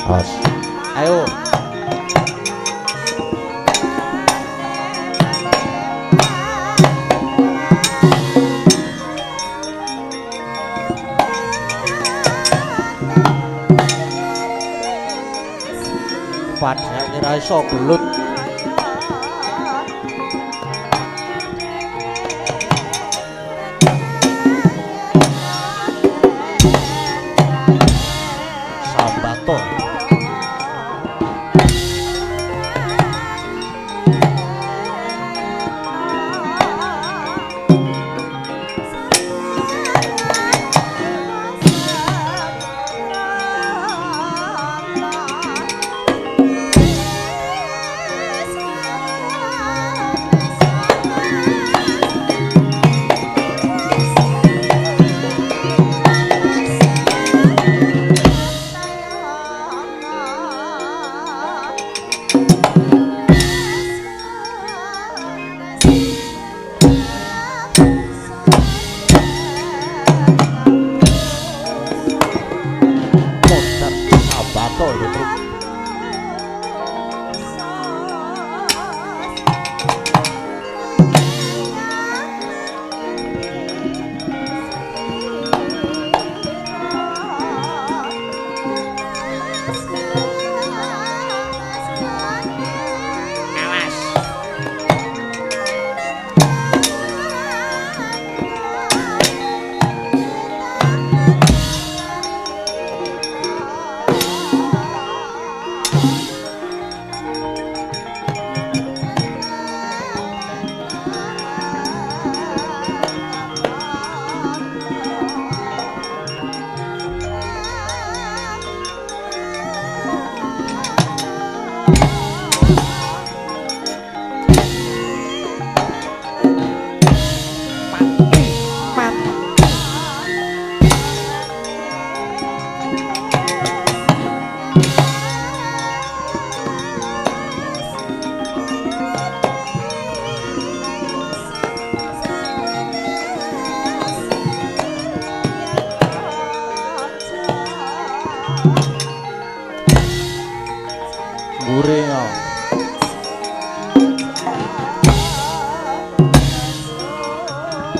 Os. Ayo. Padha kira iso gelut. Sambato.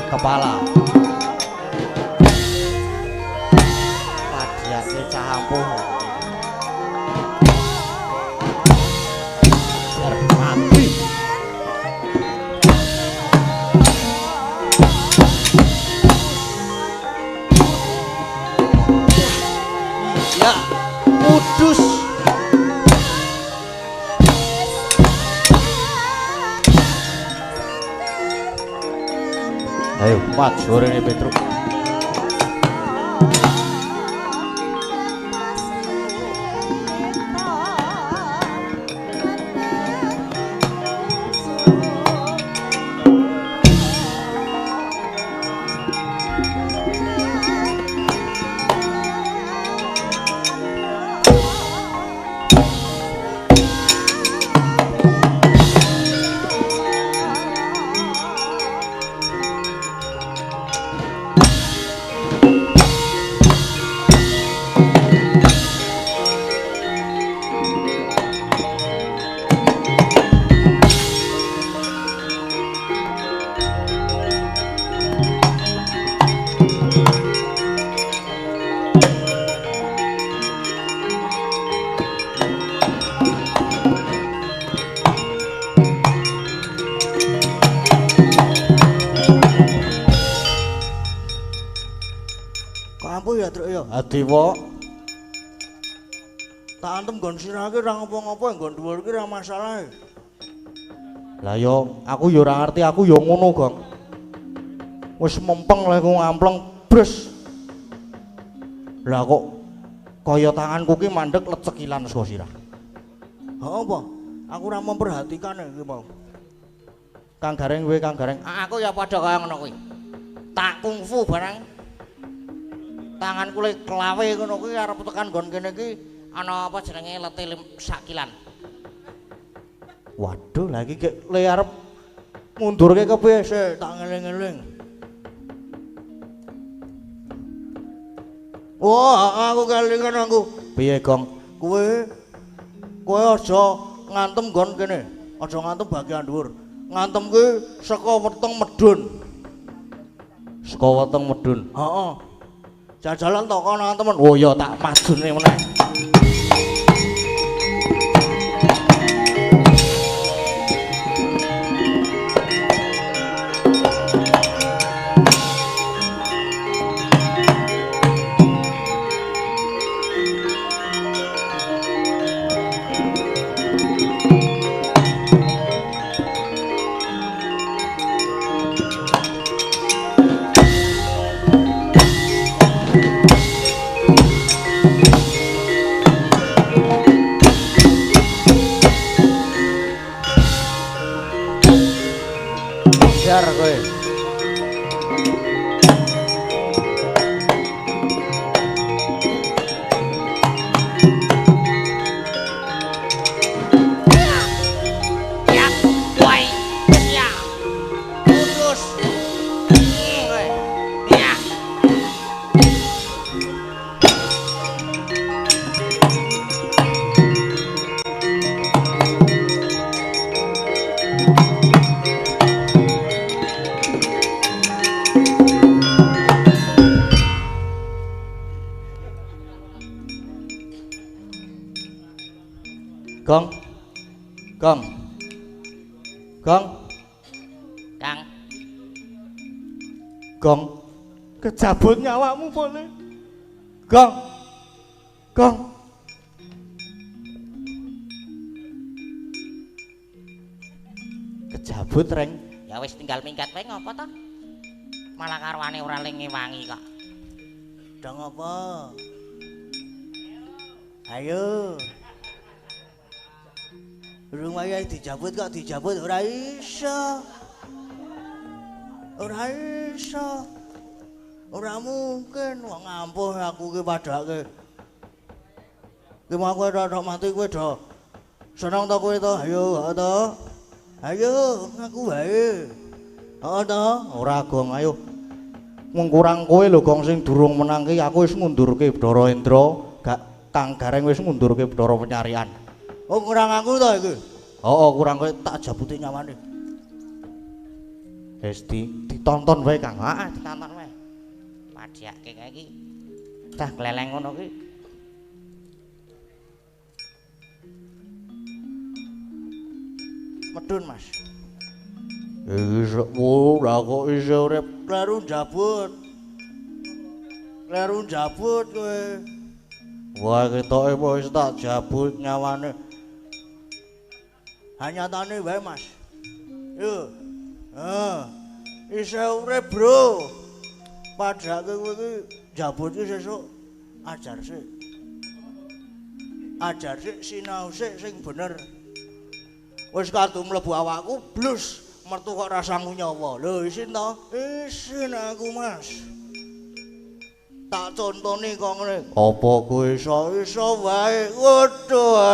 Kepala Padiake cah ampuh mati ya kudus ayo maju rene Petruk Ya Truk ya. Adiwa Tak antem nggon sirahke ora ngopo-ngopo nggon dhuwur ki ora masalah. lah yo aku yo ora ngerti aku yo ngono Gong wis mempeng lek ku ngampleng bres lah kok kaya tanganku ki mandek lecekilan saka sirah Apa? Aku ora memperhatikan iki mau. Kang Gareng kowe Kang Gareng aku ya padha kaya ngono kuwi tak kungfu barang tanganku lek klawe ngono kuwi arep tekan nggon kene iki ana apa jenenge lete sakilan. Waduh, lagi gek le arep mundurke kepiye sik tak ngeling-eling. Wah, aku kelingan aku. Piye, Gong? Kowe aja ngantem nggon kene. Aja ngantem bagian dhuwur. Ngantem ki saka weteng medun. Saka weteng medun. Heeh. Jajalan to kono temen. Oh ya tak majune meneh. Jar kowe. Gong. Gong. Gong. Kang. Gong. Kejabut nyawamu boleh. Gong. Gong. Kejabut reng. Ya wis tinggal minggat wae ngopo to? Malah karwane ora lengi-wangi kok. Dang apa? Ayo. Urung wayahe dijabut kok dijabut ora iso. Ora iso. Ora mungkin wong ampuh aku ki padake. Ki mau kowe tok mati kowe do. Seneng to kowe to? Ayo, to. Ayo, ngaku wae. Heeh to? Ora Gong, ayo. Mung kurang kowe lho Gong sing durung menang ki aku wis ngundurke Bathara Indra, gak Kang Gareng wis ngundurke Bathara Penyarian. Oh, kurang aku to iki. Oh, kurang kowe tak Jabuti nyawane. wis ditonton wae Kang. Heeh, ditonton wae. Padhake kae iki. Dah gleleng ngono ki. Medun, Mas. Iso ora kok iso urip. Kleru jabut. Kleru jabut kowe. Wah, ketoke wis tak jabut nyawane. Hanyatane wae, Mas. Yo. Iso urip, Bro. Padake kowe iki jabut iki sesuk ajar sik. Ajar sik sinau sik sing bener. Wis kadung mlebu awakku blus mertu kok rasamu nyawa. Lho isin to? Isin aku, Mas. Tak contoni kok ngene. Apa kowe Iso wae. Waduh.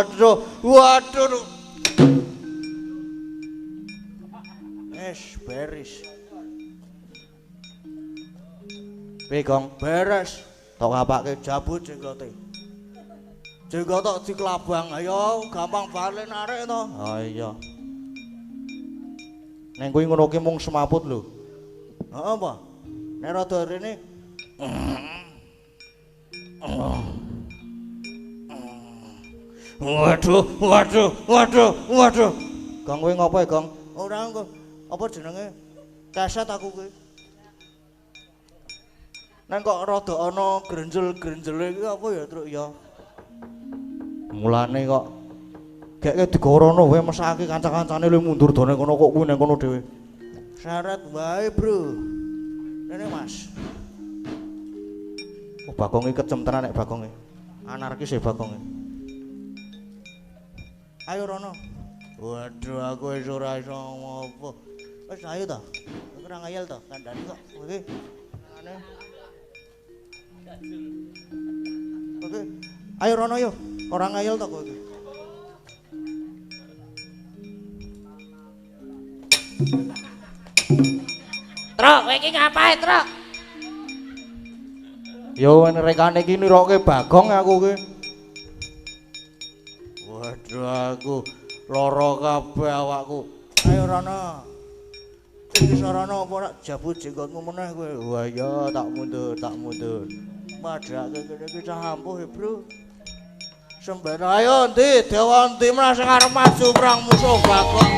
Beres. piye Gong? Beres. Tok ngapake Jabut jenggote. Jenggot diklabang, ayo gampang balik narik to. Oh iya. Neng kuwi ngono ki mung semaput lho. Heeh apa? Nek rada rene Waduh. Gong kowe ngopo ya, Gong? Ora kok apa jenenge? Kaset aku kuwi. Neng kok rada ana grenjel-grenjele iki apa ya, Truk ya? Mulane kok gek digorono wae mesake kanca-kancane lu mundur done kono kok kuwi nang kono dhewe. Syarat wae, Bro. Rene, Mas. Oh, Bagong iki kejem tenan nek Bagong iki. Anarkis ya Bagong iki. Ayo Rono. Waduh, aku wis ora iso ngopo. Wis ayo to. Ora ngayal to, kandhane kok. Oke. Ane. Oke. Ayo Rono yo. Ora ngayal to kowe iki. Truk, kowe iki ngapain, Truk? Yo rekane iki niroke Bagong aku ki. Aduh aku lara kabeh awakku. Ayo Rana. Iki sarana apa nak jabut jenggotmu meneh kowe? Wah ya tak mundur. Padake kene iki cah ampuh ya, Bro. Sembara ayo ndi dewa ndi meneh sing arep maju perang musuh Bagong.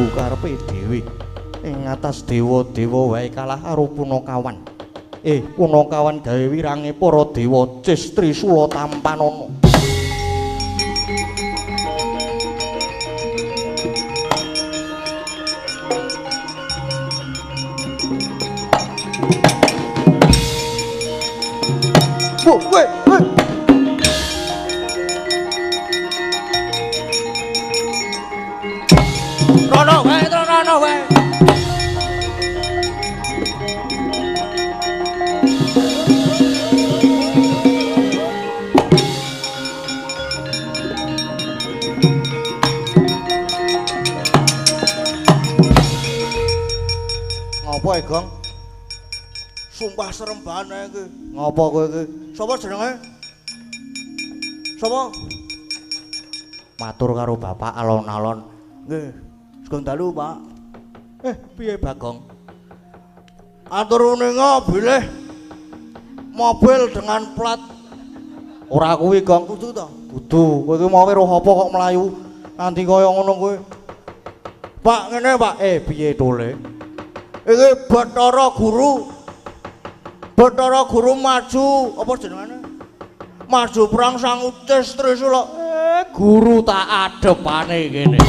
Karepe dhewe ing atas dewa-dewa wae kalah karo Punakawan. Punakawan gawe wirange para dewa Cis Trisula Tampanana. Kowe Rono wae. Ngopo e, Gong? Sumpah seremban ae iki. Ngopo kowe iki? Sapa jenenge? Sapa? Matur karo bapak alon-alon. Nggih. Sugeng dalu, Pak. Piye Bagong? Atur uninga bilih mobil dengan plat Ora kuwi, Gong. kudu to. Kudu. Kowe iki mau weruh apa kok mlayu nganti kaya ngono kowe? Pak, ngene, Pak. Piye tole? Iki Bathara Guru. Bathara Guru maju apa jenengane? Maju perang sang Cis Trisula. Guru tak adepane kene.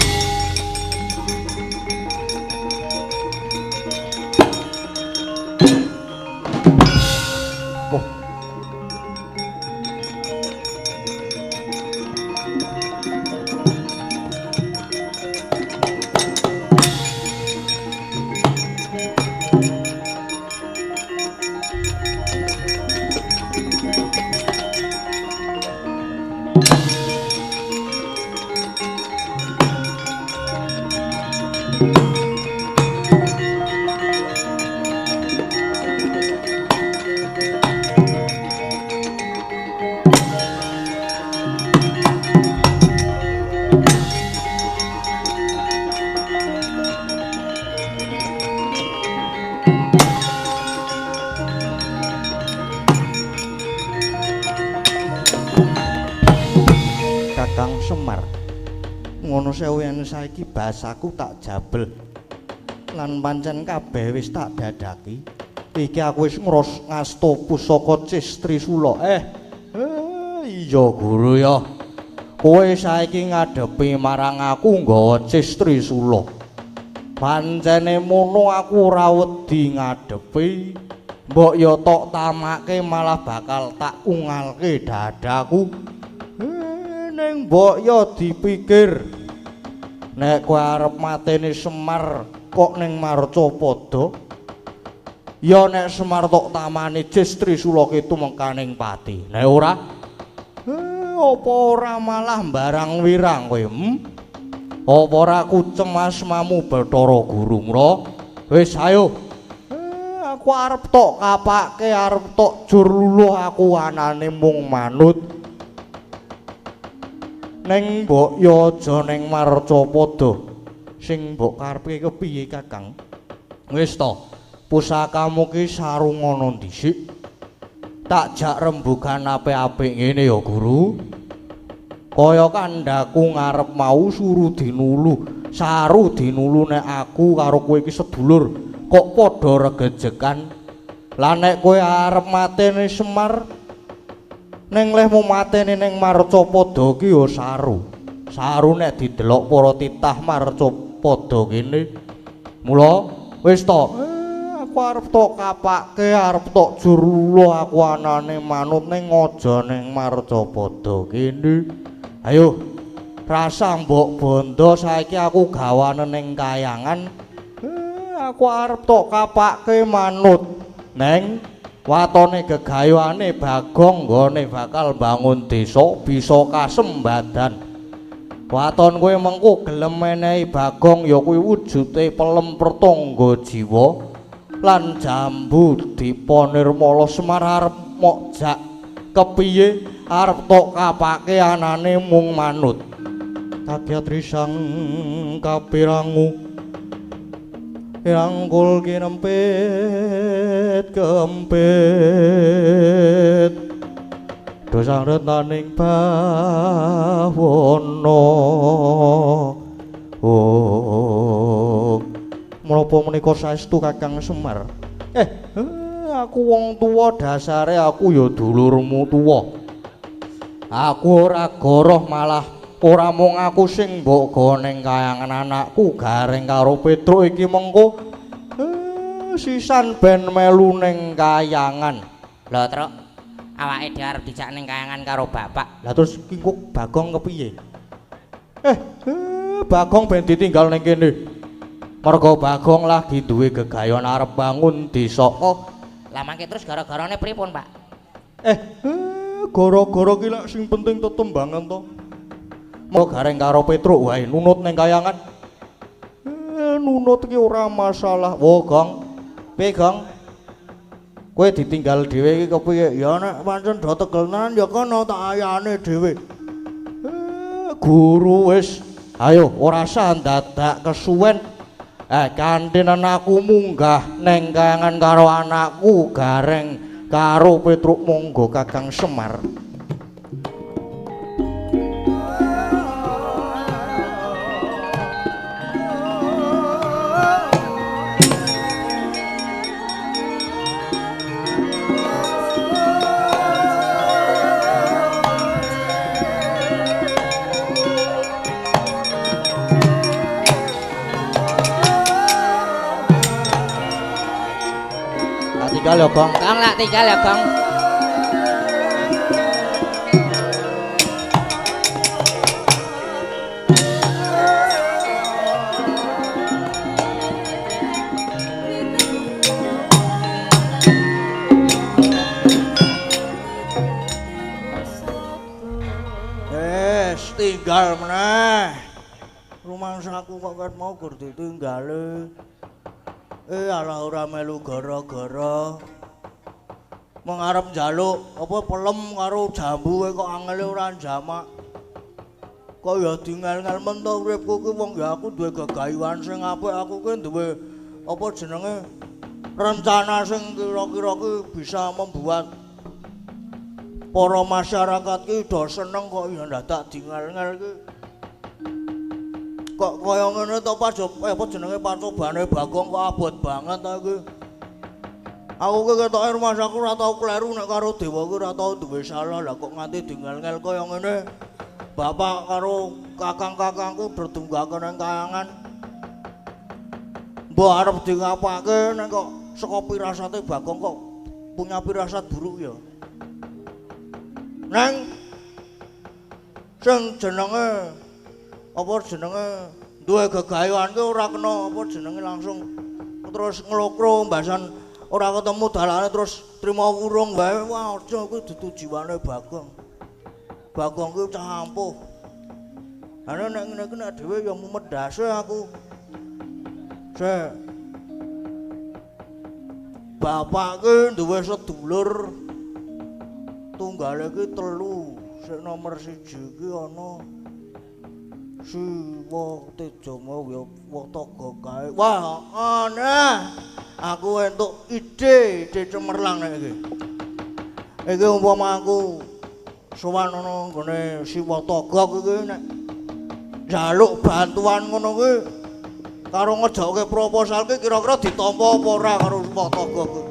Kakang Semar, ngono sewu yen saiki basaku tak jabel lan pancen kabeh wis tak dadaki. Iki aku wis ngasta pusaka Cis Trisula. Iya Guru ya. Kowe saiki ngadepi marang aku nggawa Cis Trisula. Pancene mono aku ora wedi ngadepi. Mbok ya tok tamake malah bakal tak ungalke dadaku. Ning mbok ya dipikir nek kowe arep mateni Semar kok ning Marcapada ya nek Semar tok tamani Cis Trisula ki tumengkaning pati. Nek ora apa ora malah barang wirang kowe? Apa ora kucem asmamu Bathara Guru mra? Wis ayo. Aku arep tok kapake, arep tok jur luluh aku anane mung manut. Ning mbok ya aja ning Marcapada. Sing mbok karepe kepiye, Kakang? Wis to, pusakamu ki sarungana dhisik. Tak jak rembugan apik-apik ngene ya, Guru. Kaya kandhaku ngarep mau suruh dinulu, saru dinulu nek aku karo kowe iki sedulur, kok padha regejekan. Lah nek kowe arep mateni Semar ning lehmu mateni ning Marcapada ki ya saru. Saru nek didelok para titah Marcapada kene. Mula wis to, aku arep tok kapake, arep tok jurulu aku anane manut ning aja ning Marcapada kene. Ayo rasa mbok bondo saiki aku gawanen ning kayangan. Aku arep tok kapake manut. Neng watone gegayuhane Bagong nggone bakal bangun desa bisa kasembadan. Waton kowe mengko gelem menehi Bagong ya kuwi wujude pelem pertangga jiwa lan jambu dipa nirmala Semar arep mokjak kepiye arep tok kapake anane mung manut. Kagyat risang kapirangu irangkul kinempit kempit dosang retaning bawana menapa menika saestu Kakang Semar. Aku wong tuwa dasare aku ya dulurmu tuwa. Aku ora goroh malah ora mung aku sing mbok goneng kayangan anakku gareng karo Petruk iki mengko sisan ben melu ning kayangan. Lho, Truk. Awake dhewe arep dijak ning kayangan karo bapak. Lah terus iki kok Bagong kepiye? Bagong ben ditinggal ning kene. Mergo Bagong lagi duwe gegayuhan arep bangun desa. Oh, lah mangke terus gara-garane pripun, Pak? Gara-gara ki lak sing penting tetembangan to. Mau gareng karo Petruk wae nunut ning kayangan. Nunut ki ora masalah. Wo, Gong. Piye, Gong? Kowe ditinggal dhewe iki kepiye? Ya nek pancen do tegelenan ya kono tak ayane dhewe. Guru wis ayo ora usah dadak kesuwen. Kanthi anakku munggah ning kayangan karo anakku gareng karo Petruk monggo Kakang Semar. Tinggal ya, Gong. Gong lak tinggal ya, Gong. Tinggal meneh. Rumangsaku kok ket mau gur ditinggale. Alah ora melu gara-gara mengarep njaluk apa pelem karo jambu kok angele ora jamak. Kok ya dingal-ngal mentok uripku ki wong ya aku duwe gegayuhan sing apik, aku ki duwe apa jenenge rencana sing kira-kira ki bisa membuat para masyarakat ki do seneng kok ya dadak dingal-ngal ki. Kok kaya ngene to apa jenenge pacobane Bagong kok abot banget ta iki. Aku ki ketoke rumahku ora tau kleru nek karo dewa ki ora tau duwe salah. Lah kok nganti dingal-ngal kaya ngene. Bapak karo kakang-kakangku berdunggaken ning kayangan. Mbok arep dingapake nek kok saka pirasate Bagong kok punya pirasat buruk ya. Neng sing jenenge apa jenenge duwe gegayuhan ki ora kena apa jenenge langsung terus nglokro mbasan ora ketemu dalane terus trima wurung wae. Wah aja kuwi dudu jiwane Bagong. Bagong ki cah ampuh. Ana nek ngene iki nek dhewe ya mumedhase aku. Sek bapak ki duwe sedulur tunggale ki 3. Sing nomor 1 ki ana Siwa Tejama ya Wataga kae. Wah, ana. Aku entuk ide cemerlang nek iki. Iki umpama aku sowan ana nggone Siwa Taga iki nek njaluk bantuan ngono kuwi karo ngejokke proposal ki kira-kira ditampa apa ora karo Siwa Taga kuwi.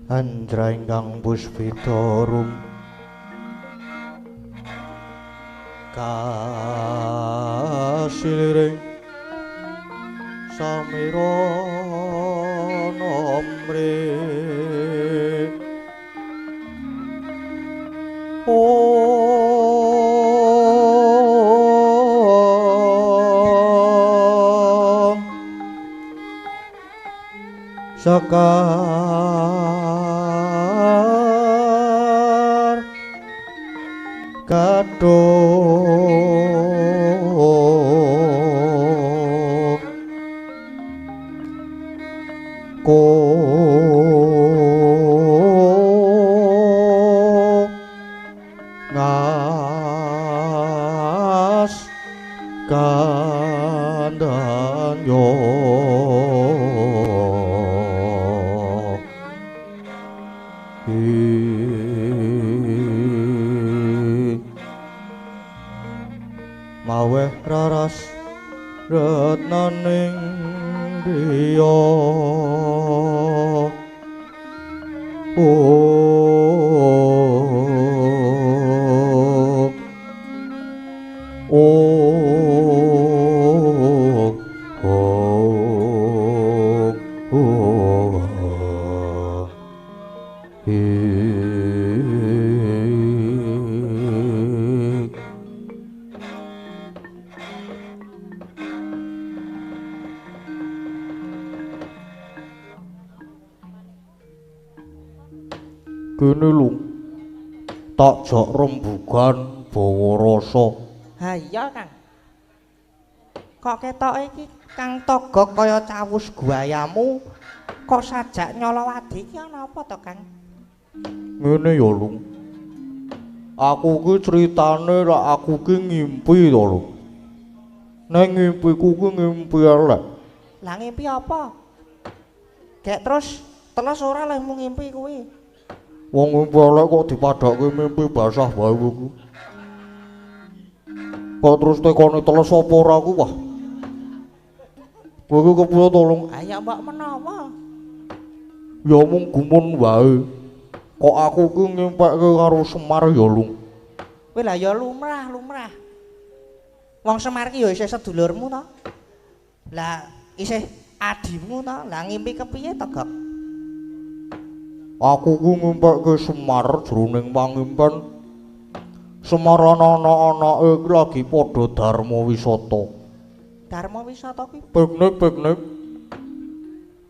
Andra ingkang puspitorum kasiliring samira nomre Sekar kadung ko ngas kandanyo maweh raras retnaning griya kene lho tak jak rembugan bawa rasa. Ha iya Kang. Kok ketoke iki Kang Togok kaya cawus guayamu kok sajak nyolowadi iki ana apa to Kang? Ngene ya lho. Aku ki critane lek aku ki ngimpi to lho. Nek ngimpiku ki ngimpi elek. Lah ngimpi apa? Gek terus ora lemu ngimpi kuwi. Wong ngimpi elek kok dipadake mimpi basah wae ku. Kok terus tekone teles apa ora ku wah. Kowe ku kepiye tolong? Ah ya mbok menawa. Ya mung gumun wae. Kok aku ki ngimpekke karo Semar ya lung. Kowe lah ya lumrah. Wong Semar ki ya isih sedulurmu to. Lah isih adimu to. Lah ngimpi kepiye to, Gok? Aku ku ngimpekke Semar jroning pangimpen. Semar anak-anake lagi padha dharma wisata. Dharma wisata kuwi Piknik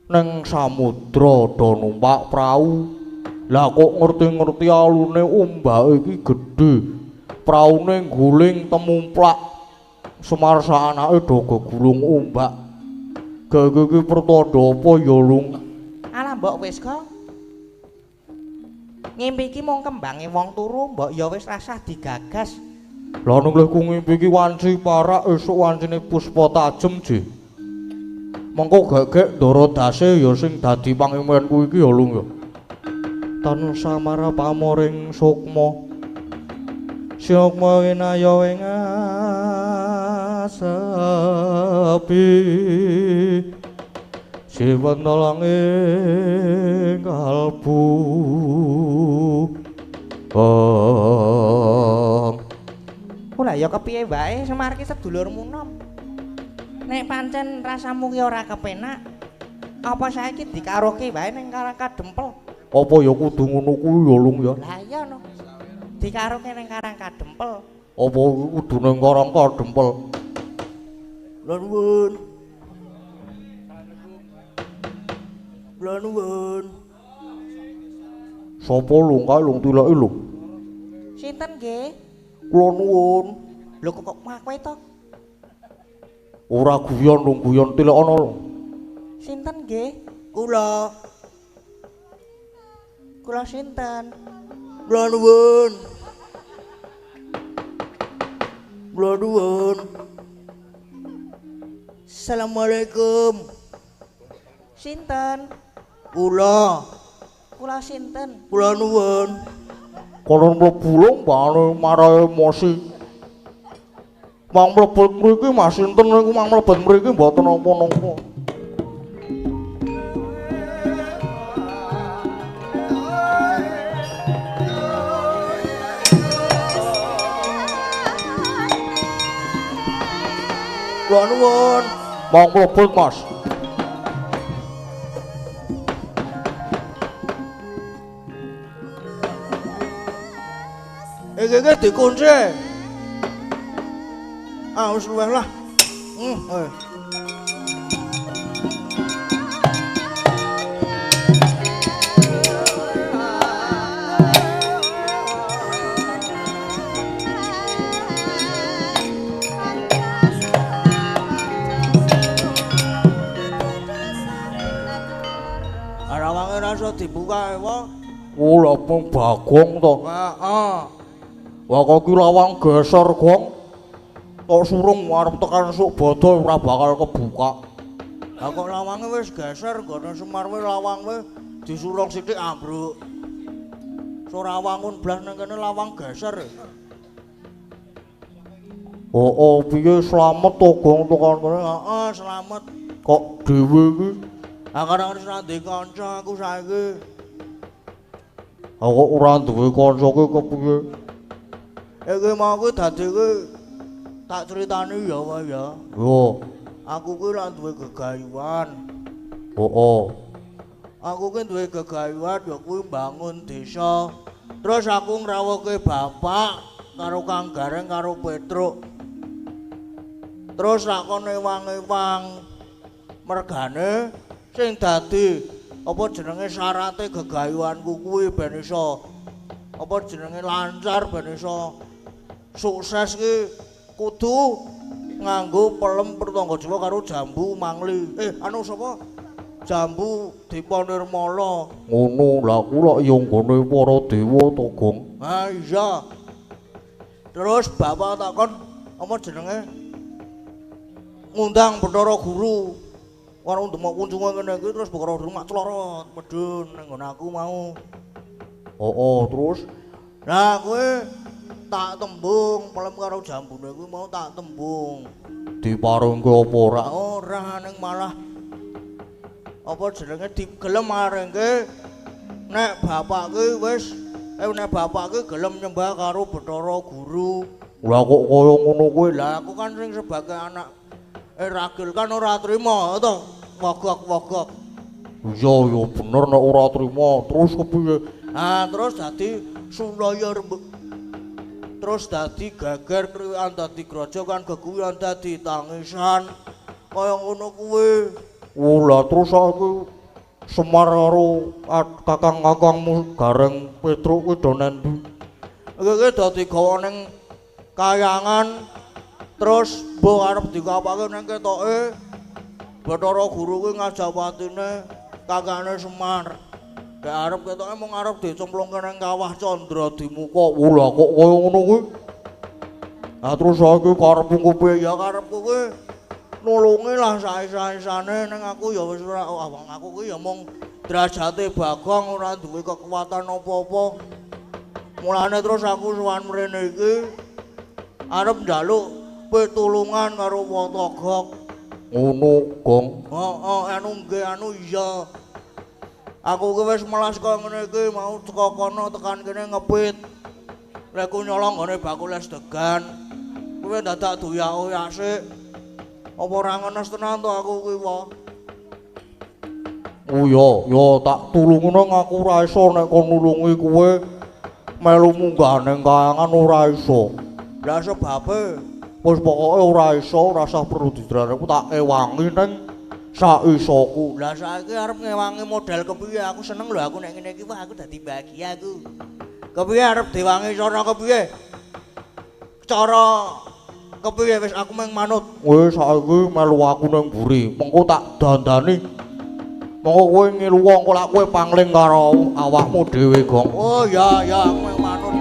neng samudra do numpak prau. Lah kok ngerti-ngerti alune ombake iki gedhe. Praune guling temumplak. Semar saanake do gegulung ombak. Gege iki pertanda apa ya, Lung? alah mbok wis Gok. Ngimpi iki mung kembange wong turu mbok ya wis rasah digagas. Lah ning leh ku ngimpi iki wanci parak esuk wancine puspa tajem ji. Mengko gek-gek ndara dase ya sing dadi pangimenku iki ya lung ya. Tan samara pamoring sukma. Sukma winaya ing asepi. Siwan langing kalbu. Lah ya kepiye wae Semar ki sedulurmu nom. Nek pancen rasamu ki ora kepenak, apa saiki dikaroke wae ning Karang Kadempel? Apa ya kudu ngono kuwi ya Lung ya? Lah iya no. Dikaroke ning Karang Kadempel. Apa kudu ning Karang Kadempel? Lha nuwun. Lha nuwun. Sapa Lung kae Lung tilake lho. Sinten nggih? Kula nuwun. Lho kok kowe to? Ora guyon Lung, guyon tilakana lho. Sinten nggih? Kula. Kula sinten? Kula nuwun. Kula nuwun. Assalamualaikum. Sinten? Kula. Kula sinten? Kula nuwun. Konon mlebu Lung bane marai emosi. Mang mlebet mriki Mas sinten niku mang mlebet mriki mboten napa-napa. Kula nuwun. Mang mlebet Mas. Iki dikunci. Ah wis luweh lah. Arawange rasa dibuka wae. Oh lha pung Bagong to. Heeh. Wah kok ki lawang geser Gong. Tok surung arep tekan sok bodo ora bakal kebuka. Lah kok lawange wis geser nggon Semar wae lawang wae disurung sithik ambruk. Ora wangun blas nang kene lawang geser. Oh piye slamet to Gong tekan kene? Heeh, slamet. Kok dhewe iki? Karang wis ndek kanca aku saiki. Aku ora duwe kanca ki kepiye? Iki mau ku dadi ku tak critani ya wae ya. Yo. Aku ku lak duwe gegayuhan. Oh. Aku ki duwe gegayuhan ya kuwi mbangun desa. Terus aku ngrawuhke bapak karo Kang Gareng karo Petruk. Terus lakon ewang-ewang mergane sing dadi apa jenenge syarate gegayuhanku kuwi ben iso apa jenenge lancar ben iso sukses ki kudu nganggo pelem Pertanggajiwa karo Jambu Mangli. Anu sapa? Jambu Dipanirmala. Ngono lah ku lak ya nggone para dewa to Gong. Ha iya. Terus bapak takon apa jenenge? Ngundang Bathara Guru. Karo ndemok kunjungan kene iki terus Bathara Guru mak clorot medun nang nggon aku mau. Oh, terus Nah, kowe tak tembung pelem karo jambune kuwi mau tak tembung. diparengke apa ora? Ora ning malah apa jenenge digelem arengke nek bapak ki wis nek bapak ki gelem nyembah karo Bathara Guru. Lah kok kaya ngono kuwi? Lah aku kan sing sebagai anak ragil kan ora trima to. Wogok-wogok. Iya ya bener nek ora trima. Terus kepiye? Nah, terus dadi sulaya rembug. Terus dadi geger kriwikan dadi grojogan geguyon dadi tangisan. Kaya ngono kuwi. Oh lah terus aku Semar karo kakang-kakangmu Gareng Petruk kuwi do nendi? Iki dadi gawa ning kayangan. Terus mbok arep dikapake nang ketoke. Bathara Guru kuwi ngajak watine kakane Semar. Dek arep ketoke mung arep dicemplungke nang kawah Candra Dimuka. Oh lah kok kaya ngono kuwi? Nah terus saiki karepmu kuwi ya karepku kuwi nulungi lah saisa-isane ning aku ya wis ora awang aku kuwi ya mung derajate Bagong ora duwe kekuatan apa-apa. Mulane terus aku sowan mrene iki arep njaluk pitulungan karo Watagok. Ngono, Gong. Heeh, anu nggih anu iya. Aku ki wis melas kaya ngene iki mau teka kono tekan kene ngepit. Lek ku nyolong gone bakul es degan. Kuwi dadak doyak asik. Apa ora ngenes tenan to aku kuwi wae. Oh ya tak tulungi nang aku ora iso nek kon nulungi kowe melu munggah ning kayangan ora iso. Lah sebabe wis pokoke ora iso, ora usah perlu didrane aku tak ewangi ning saisoku. Lah saiki arep ngewangi model kepiye? Aku seneng lho aku nek ngene iki wah aku dadi bahagia aku. Kepiye arep diwangi cara kepiye? Cara kepiye wis aku meng manut. Wis saiki melu aku ning mburi, mengko tak dandani. Monggo kowe ngilu wong kok lak kowe pangling karo awakmu dhewe, Gong. Oh ya aku meng manut.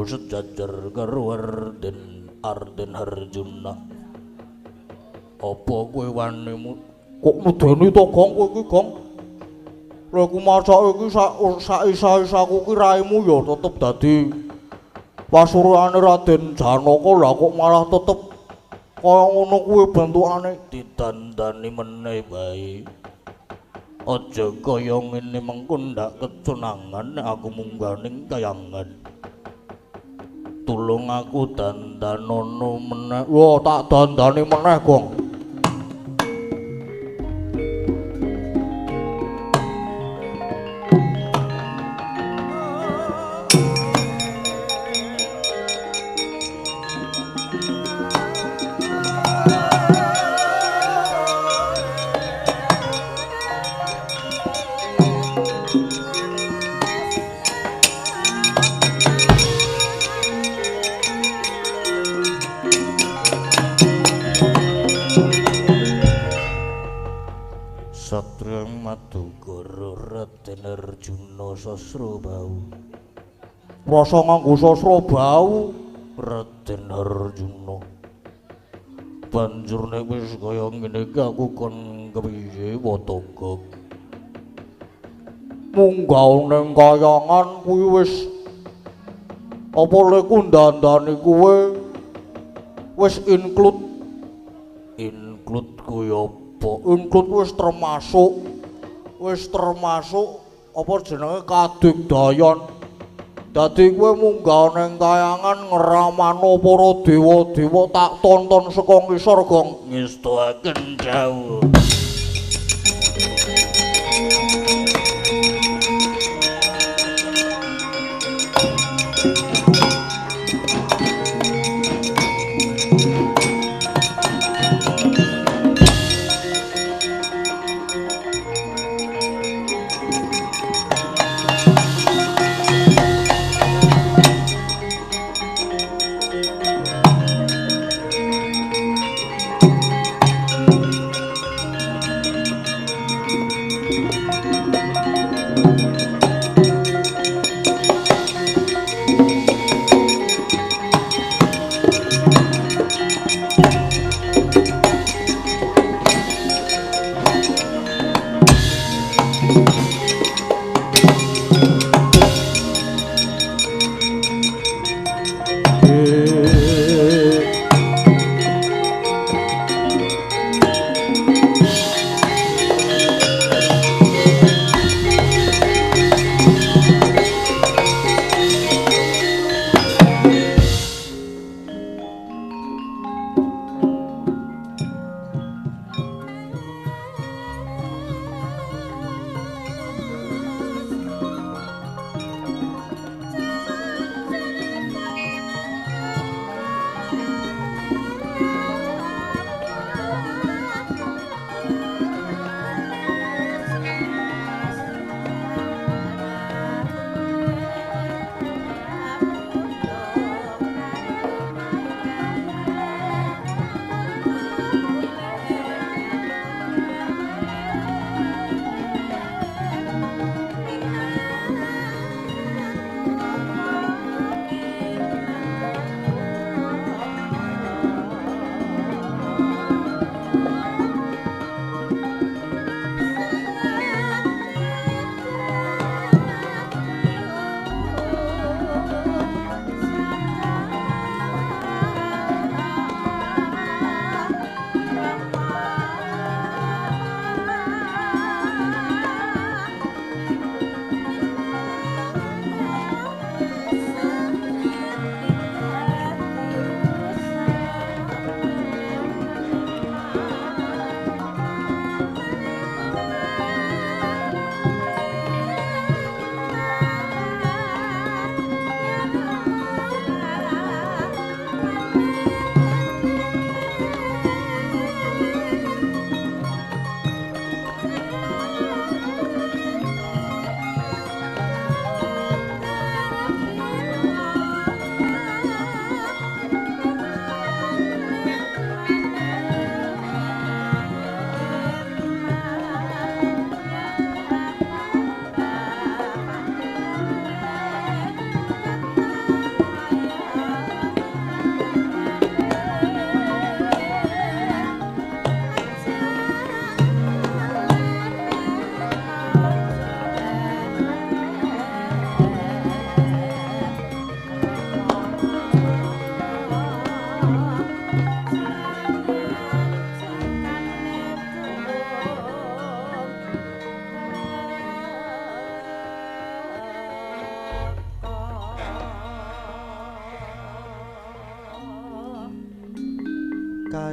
Sejajar karo Arden Harjuna. Apa kowe wani kok medeni to Gong kowe iki Gong? Lha ku masak iki sak-isa-isaku ki raimu ya tetep dadi pasuruane Raden Janaka lha kok malah tetep kaya ngono kuwi bentukane didandani meneh bae. Aja kaya ngene mengko ndak kecunangan nek aku munggah ning kayangan. Tulung aku dandanono meneh. Wah, tak dandani meneh, Gong. Arjuna Sasrabau. Rasa nganggo Sasrabau Raden Arjuna. Banjur nek wis kaya ngene iki aku kon kepiye Watagok. Munggah ning kayangan kuwi wis apa leku dandani kuwe wis include kuwi apa? Include wis termasuk apa jenenge kadigdayan. Dadi kowe munggah ning kayangan ngramano para dewa-dewa tak tonton saka ngisor Gong. Ngestuaken dawuh.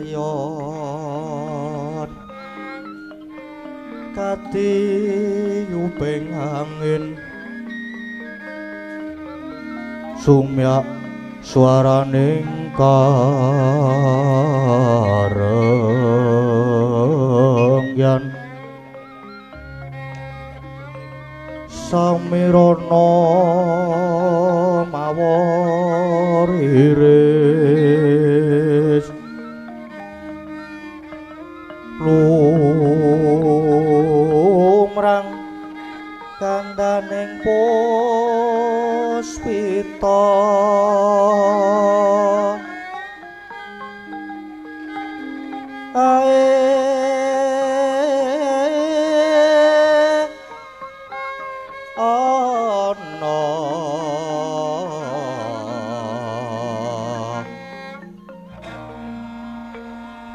rayon katiyuping angin sumyak swaraning karengyan samirana mawar iris lumrang kandaning puspita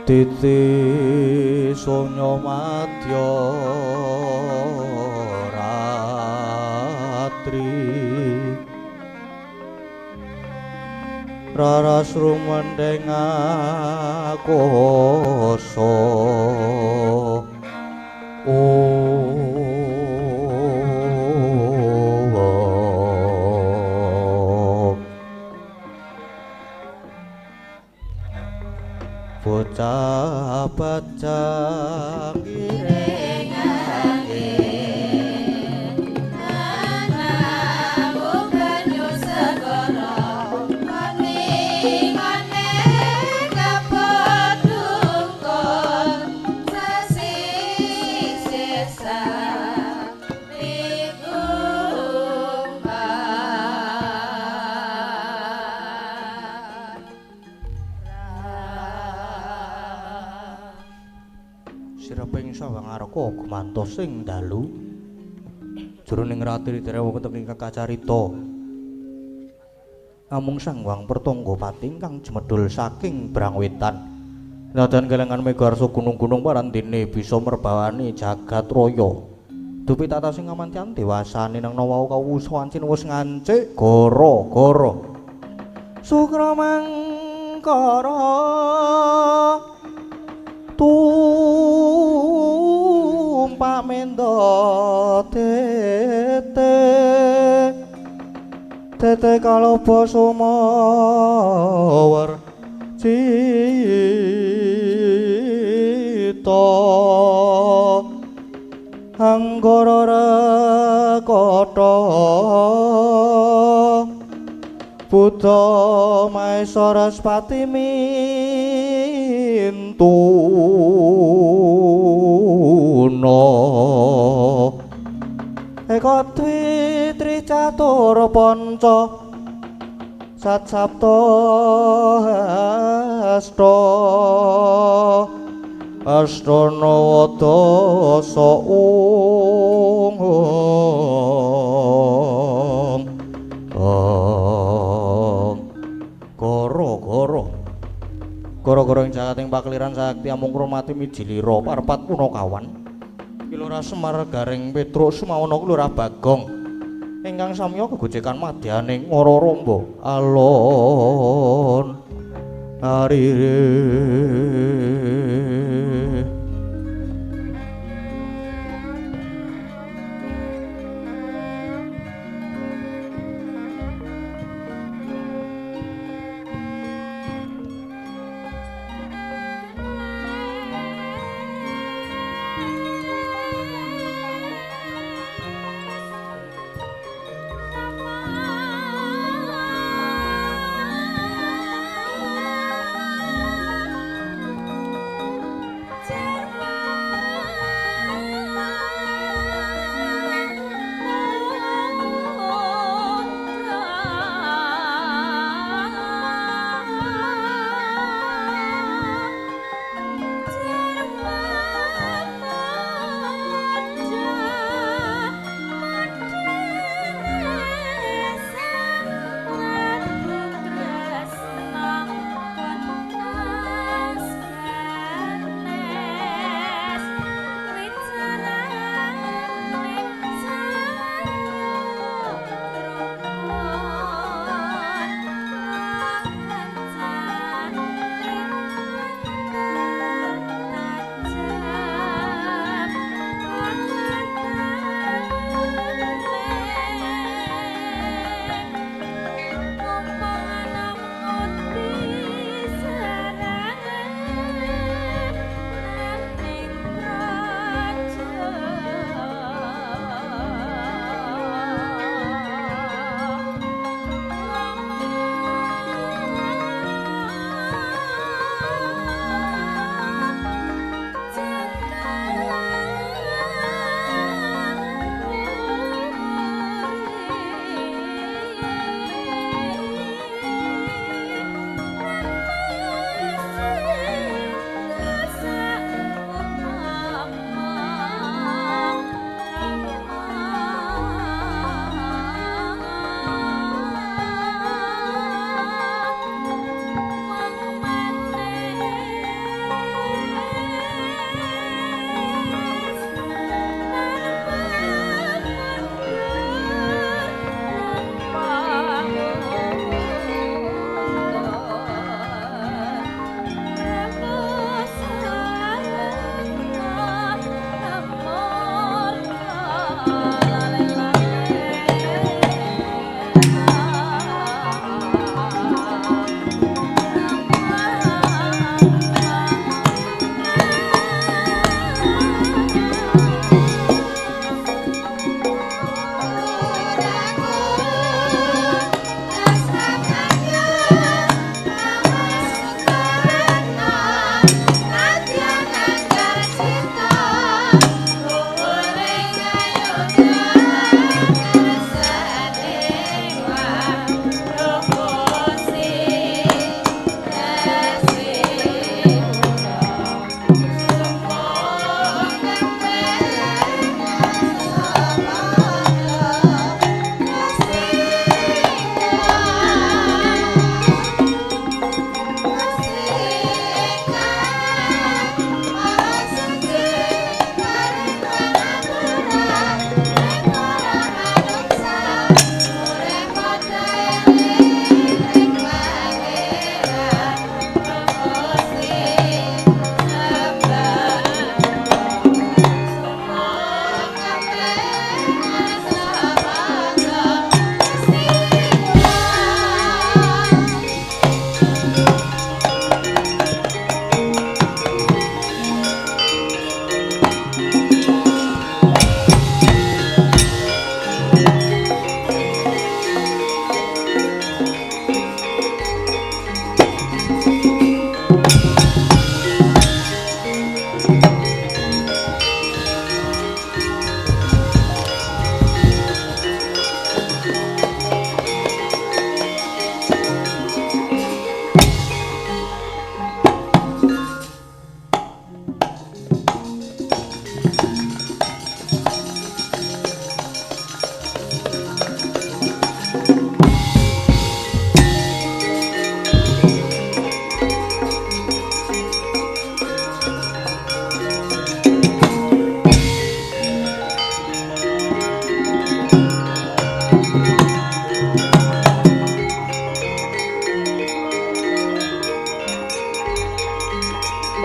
titi sonya madya ratri raras rumendeng akoso bocah bajang Iring angin anamung banyu segara ngone kapot dungkon sasi sisa sireping sawang areka gumantos ing dalu jroning ratri derewa wonten ingkang kacarita namung sang wang pertangga pati ingkang jemedhul saking Brangwetan nadan kelengan megarsa gunung-gunung parandene bisa merbawani jagat raya dupi tata sing amantian dewasane nang nawa kawusa ancin wis ngancik gara-gara sukramangkara tumpak mendo tete kaloba sumawar cita anggara rekata Buddha Maesara Spati mintuna eka dwi tricatur panca sat sapta astana wadasa gara-gara ing jagating pakliran sakti amung kromati mijilira parepat punakawan Kilurah Semar Garing Petruk Sumawana Lurah Bagong ingkang samya kegojekan madyaning Ngara Ramba alon arire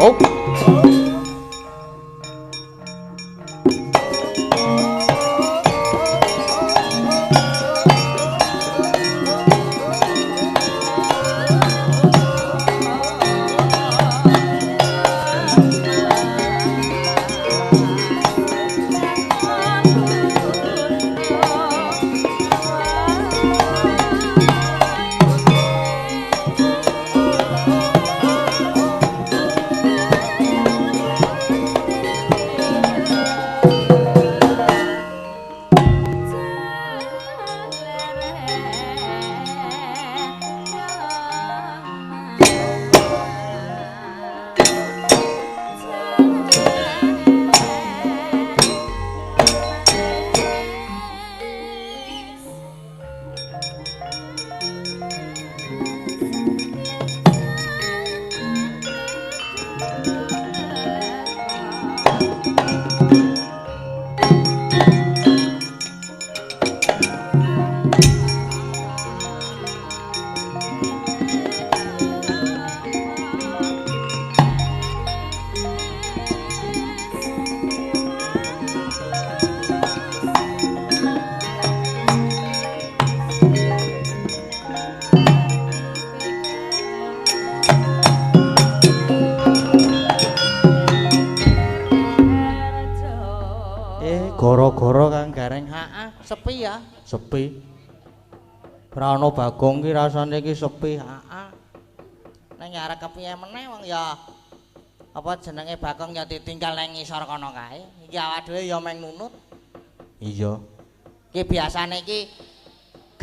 Oh. Gara-gara Kang Gareng sepi ya, sepi. Ora ana Bagong ki rasane ki sepi, Nang arek kepiye meneh wong ya apa jenenge Bagong ya ditinggal nang ngisor kono kae. Iki awak dhewe ya meng nunut. Iya. Ki biasane ki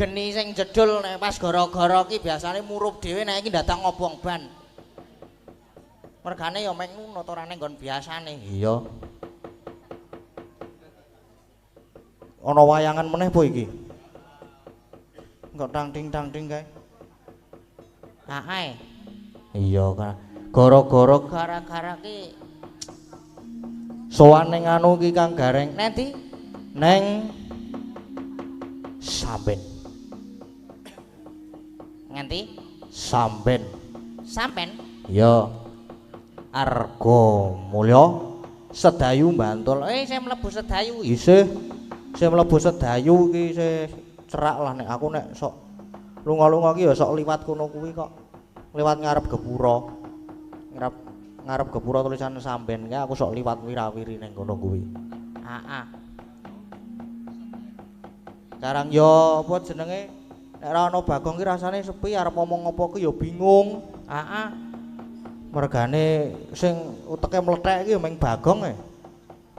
geni sing jedul nek pas gara-gara ki biasane murup dhewe nek iki datang ngobong ban. Mergane ya meng nunut ora ning nggon biasane. Iya. Ana wayangan meneh po iki? Engko tang-ting kae. Ae. Iya, gara-gara ki sowan ning anu ki Kang Gareng. Nanti neng Samben. Nganti? Samben. Sampen? Iya. Arga Mulya Sedayu Bantul. Saya mlebu Sedayu. Isih. Saya mlebu Sedayu ki saya cerak lah nek aku nek sok lunga-lunga ki ya sok liwat kono kuwi kok. Liwat ngarep Gepura. Ngarep Gepura tulisan Samben ki aku sok liwat wirawiri ning kono kuwi. Sekarang yo apa jenenge nek ora ana Bagong ki rasane sepi arep ngomong apa ki ya bingung. Mergane sing uteke mlethek ki ya meng Bagong e.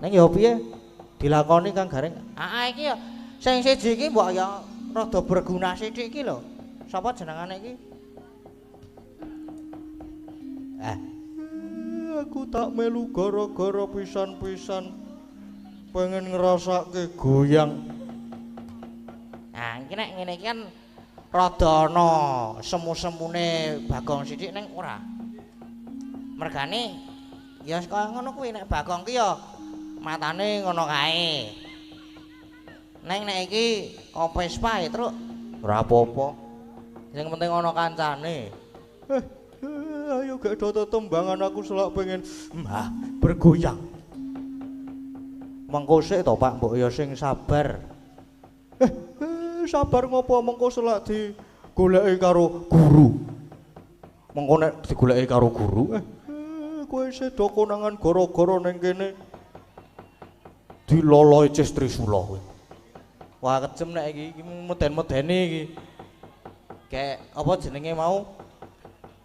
Ning ya piye? Dilakoni Kang Gareng. Iki ya sing siji iki mbok ya rada berguna sithik iki lho. Sapa jenengane iki? Aku tak melu gara-gara pisan-pisan pengen ngrasake goyang. Iki nek ngene iki kan rada ana semu-semune Bagong sithik ning ora. Mergane ya kaya ngono kuwi nek Bagong ki ya matane ngono kae. Neng nek iki Vespa ya, Truk. Ora apa-apa. Sing penting ana kancane. Ayo gak do tembangan aku selak pengen bergoyang. Mengko sik to Pak, mbok ya sing sabar. Sabar ngopo mengko selak digoleki karo guru. Mengko nek digoleki karo guru, kowe sedo konangan gara-gara ning kene dilolohi Cis Trisula kowe. Wah kejem nek iki meden-medeni iki. Kayak apa jenenge mau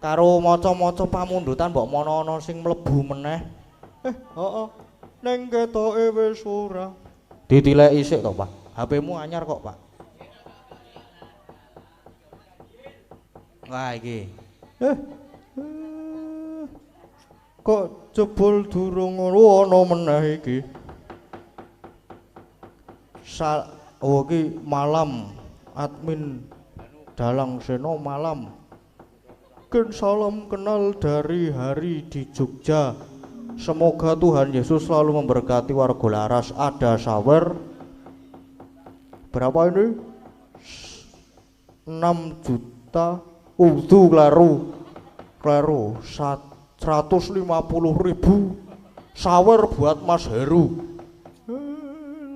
karo maca-maca pamundutan mbok mono ana sing mlebu meneh. Heeh. Ning ketoke wis ora. Ditileki sik to, Pak. HP-mu anyar kok, Pak. Wah iki. Kok jebul durung ana meneh iki. Iki malam admin Dalang Seno malam. Ken salam kenal dari hari di Jogja. Semoga Tuhan Yesus selalu memberkati warga Laras. Ada sawer berapa ini? 6 juta. Kleru 1 150.000 sawer buat Mas Heru.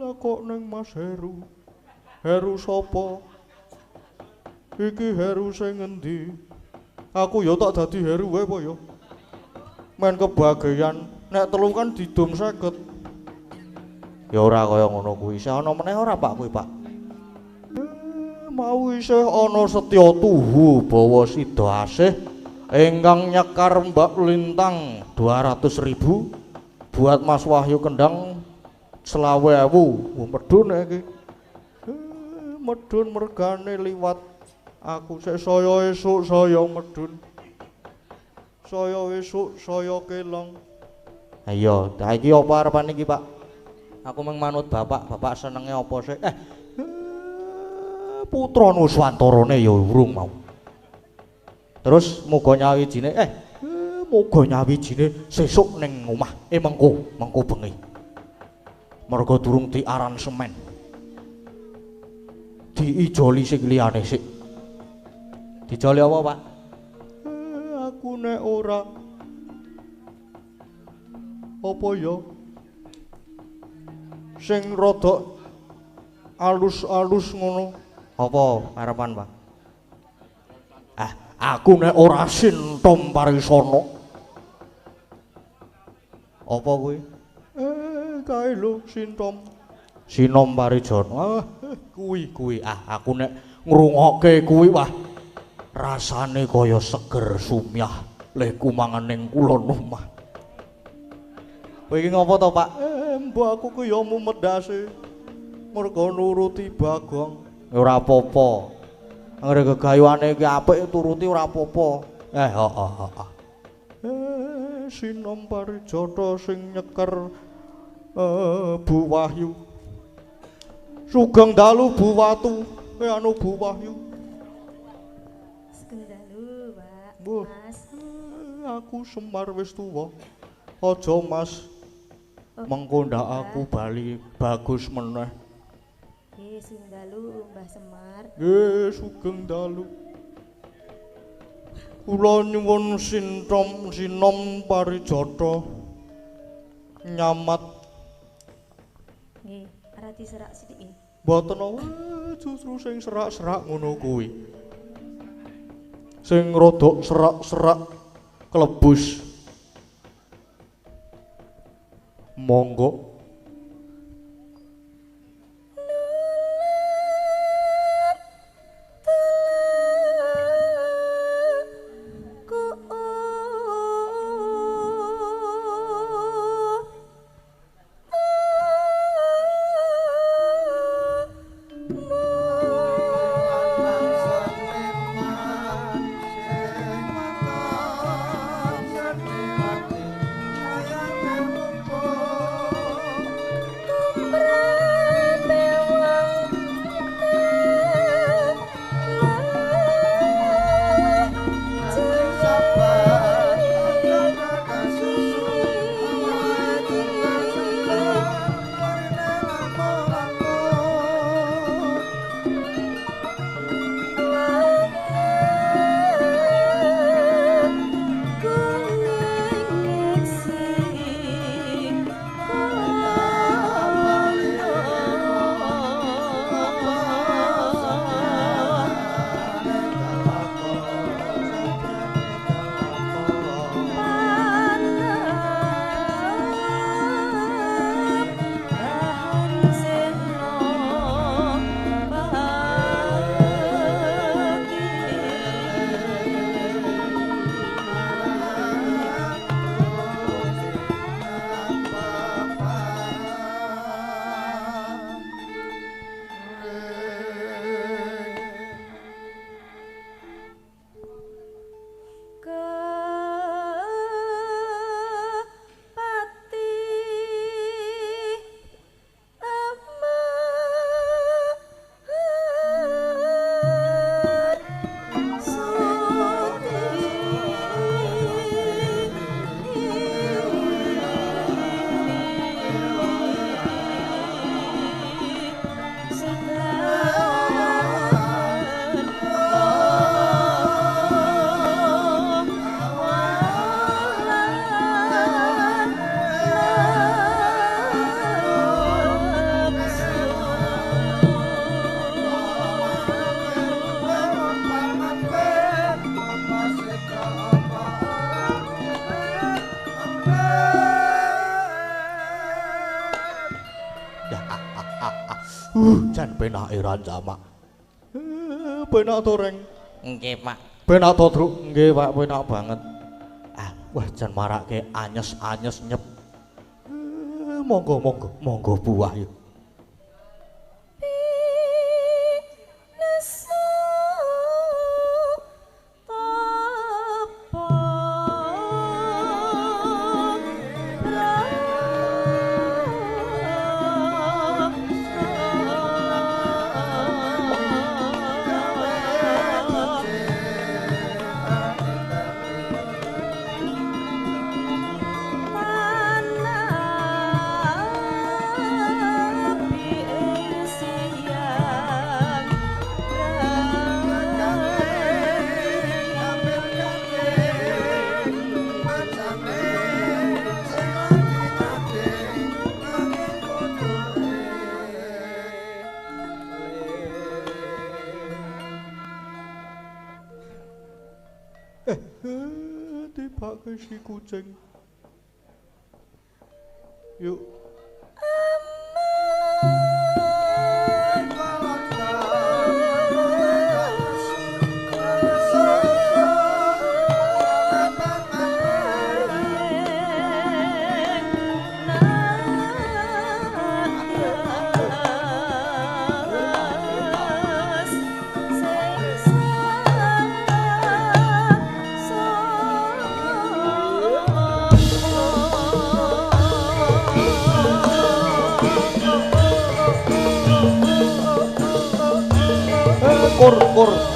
Lah kok neng Mas Heru? Heru sapa? Iki Heru sing ngendi? Aku ya tak dadi Heru wae apa ya? Men kebagian nek telu kan didum 50. Ya ora kaya ngono kuwi. Isih ana meneh ora Pak kuwi, Pak? Mau isih ana Setya Tuhu bawa sida asih ingkang nyekar Mbak Lintang 200.000 buat Mas Wahyu Kendang 20.000. Medun iki. Medun mergane liwat aku sik saya esuk saya medun. Saya esuk saya kelong. Ayo, iki apa arepane iki, Pak? Aku mung manut Bapak. Bapak senenge apa sih? Putra Nuswantarane ya urung mau. Terus muga nyawijine muga nyawijine sesuk ning omah. Mengko bengi. Mergo durung diaransemen. Diijoli sing liyane sik. Dijoli apa, Pak? Aku nek ora apa ya? Sing rada alus-alus ngono. Apa harapan, Pak? Aku nek ora sintom parisana. Apa kuwi? Kae lho sintom. Sinom parijana. Kuwi. Aku nek ngrungokke kuwi wah rasane kaya seger sumyah leh kumangan ning kulon omah. Kowe iki ngopo to, Pak? Mbok aku ku ya mumedase. Mergo nuruti Bagong. Ora apa-apa. Anggere gegayuane iki apik turuti ora apa-apa. Sinom parijata sing nyeker Bu Wahyu. Sugeng dalu Bu Watu, anu Bu Wahyu. Sugeng dalu, Pak. Bu, Mas. aku Semar wis tuwa. Aja Mas. Mengko ndak aku bali bagus meneh. Nggih, sugeng dalu Mbah Semar. Nggih, sugeng dalu. Kula nyuwun sinom parijata nyamat. Nggih, arati serak sithik. Mboten justru sing serak-serak ngono kuwi. Sing rada serak-serak klebus. Monggo. Jan penake ran jamak. Penak to Reng. Nggih, Pak. Penak to, Truk. Nggih, Pak, penak banget. Ah, wah jan marake anyes-anyes nyep. Monggo buah yuk. Tibake si kucing. Yuk. Kur.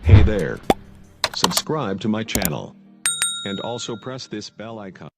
Hey there. Subscribe to my channel. And also press this bell icon.